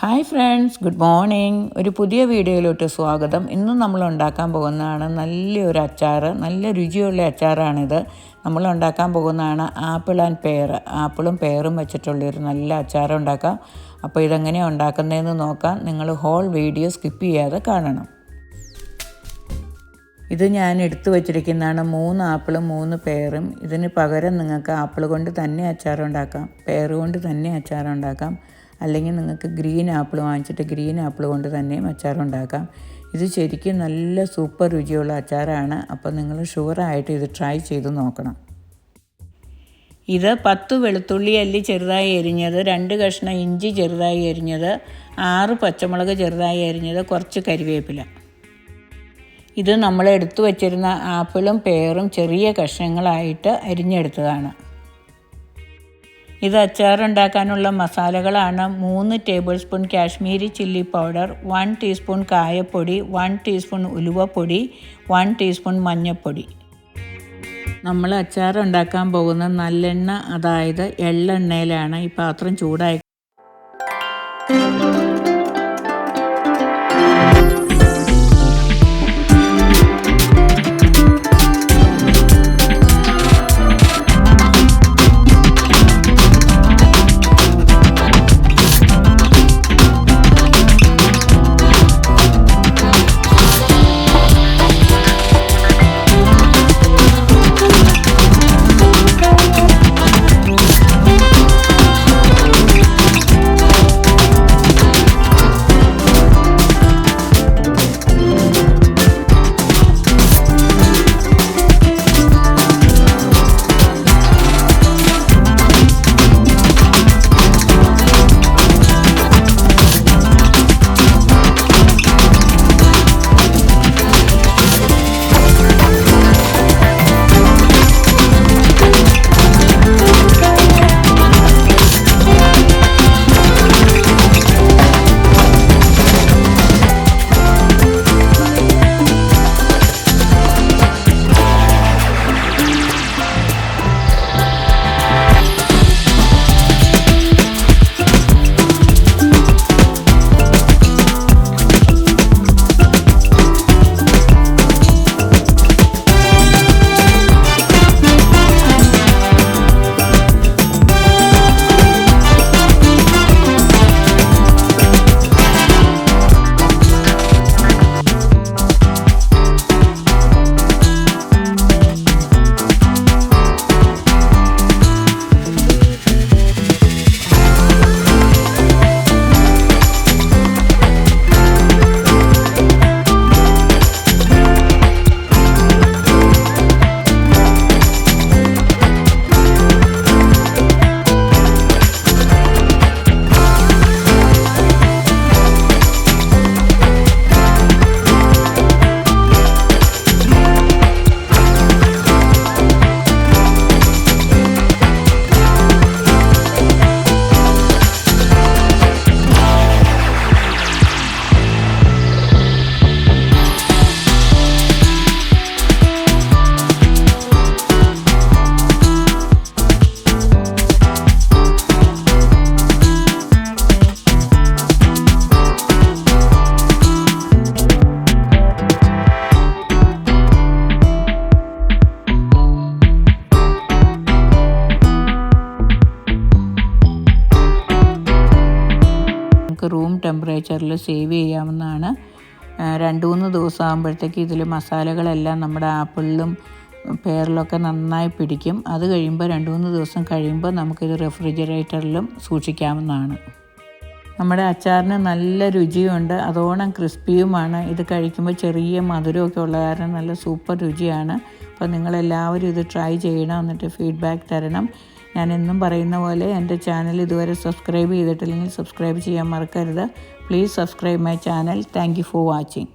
Hi friends, good morning. ഒരു പുതിയ വീഡിയോയിലോട്ട് സ്വാഗതം. ഇന്നും നമ്മൾ ഉണ്ടാക്കാൻ പോകുന്നതാണ് നല്ലൊരു അച്ചാർ. നല്ല രുചിയുള്ള അച്ചാറാണിത്. നമ്മൾ ഉണ്ടാക്കാൻ പോകുന്നതാണ് ആപ്പിൾ ആൻഡ് പെയർ. ആപ്പിളും പെയറും വെച്ചിട്ടുള്ളൊരു നല്ല അച്ചാർ ഉണ്ടാക്കാം. അപ്പോൾ ഇതെങ്ങനെയാണ് ഉണ്ടാക്കുന്നതെന്ന് നോക്കാം. നിങ്ങൾ ഹോൾ വീഡിയോ സ്കിപ്പ് ചെയ്യാതെ കാണണം. ഇത് ഞാൻ എടുത്തു വച്ചിരിക്കുന്നതാണ് 3 ആപ്പിളും 3 പെയറും. ഇതിന് പകരം നിങ്ങൾക്ക് ആപ്പിൾ കൊണ്ട് തന്നെ അച്ചാറുണ്ടാക്കാം, പെയർ കൊണ്ട് തന്നെ അച്ചാറുണ്ടാക്കാം. അല്ലെങ്കിൽ നിങ്ങൾക്ക് ഗ്രീൻ ആപ്പിൾ വാങ്ങിച്ചിട്ട് ഗ്രീൻ ആപ്പിൾ കൊണ്ട് തന്നെയും അച്ചാറുണ്ടാക്കാം. ഇത് ശരിക്കും നല്ല സൂപ്പർ രുചിയുള്ള അച്ചാറാണ്. അപ്പോൾ നിങ്ങൾ ഷുവറായിട്ട് ഇത് ട്രൈ ചെയ്ത് നോക്കണം. ഇത് 10 വെളുത്തുള്ളി അല്ലി ചെറുതായി എരിഞ്ഞത്, 2 കഷ്ണം ഇഞ്ചി ചെറുതായി എരിഞ്ഞത്, 6 പച്ചമുളക് ചെറുതായി എരിഞ്ഞത്, കുറച്ച് കരിവേപ്പില. ഇത് നമ്മൾ എടുത്തു വച്ചിരുന്ന ആപ്പിളും പെയറും ചെറിയ കഷ്ണങ്ങളായിട്ട് അരിഞ്ഞെടുത്തതാണ്. ഇത് അച്ചാറുണ്ടാക്കാനുള്ള മസാലകളാണ്: 3 table spoon Kashmiri chilli powder, 1 teaspoon കായപ്പൊടി, 1 ടീസ്പൂൺ ഉലുവപ്പൊടി, 1 ടീസ്പൂൺ മഞ്ഞൾപ്പൊടി. നമ്മൾ അച്ചാറുണ്ടാക്കാൻ പോകുന്ന നല്ലെണ്ണ, അതായത് എള്ളെണ്ണയിലാണ്. ഈ പാത്രം ചൂടായി റൂം ടെമ്പറേച്ചറിൽ സേവ് ചെയ്യാവുന്നതാണ്. 2-3 ദിവസം ആകുമ്പോഴത്തേക്ക് ഇതിൽ മസാലകളെല്ലാം നമ്മുടെ ആപ്പിളിലും പെയറിലൊക്കെ നന്നായി പിടിക്കും. അത് കഴിയുമ്പോൾ 2-3 ദിവസം കഴിയുമ്പോൾ നമുക്കിത് റെഫ്രിജറേറ്ററിലും സൂക്ഷിക്കാവുന്നതാണ്. നമ്മുടെ അച്ചാറിന് നല്ല രുചിയുണ്ട്, അതോണം ക്രിസ്പിയുമാണ്. ഇത് കഴിക്കുമ്പോൾ ചെറിയ മധുരമൊക്കെ ഉള്ള കാരണം നല്ല സൂപ്പർ രുചിയാണ്. അപ്പോൾ നിങ്ങളെല്ലാവരും ഇത് ട്രൈ ചെയ്യണം, എന്നിട്ട് ഫീഡ്ബാക്ക് തരണം. ഞാൻ എന്നും പറയുന്ന പോലെ എൻ്റെ ചാനൽ ഇതുവരെ സബ്സ്ക്രൈബ് ചെയ്തിട്ടില്ലെങ്കിൽ സബ്സ്ക്രൈബ് ചെയ്യാൻ മറക്കരുത്. Please subscribe my channel. Thank you for watching.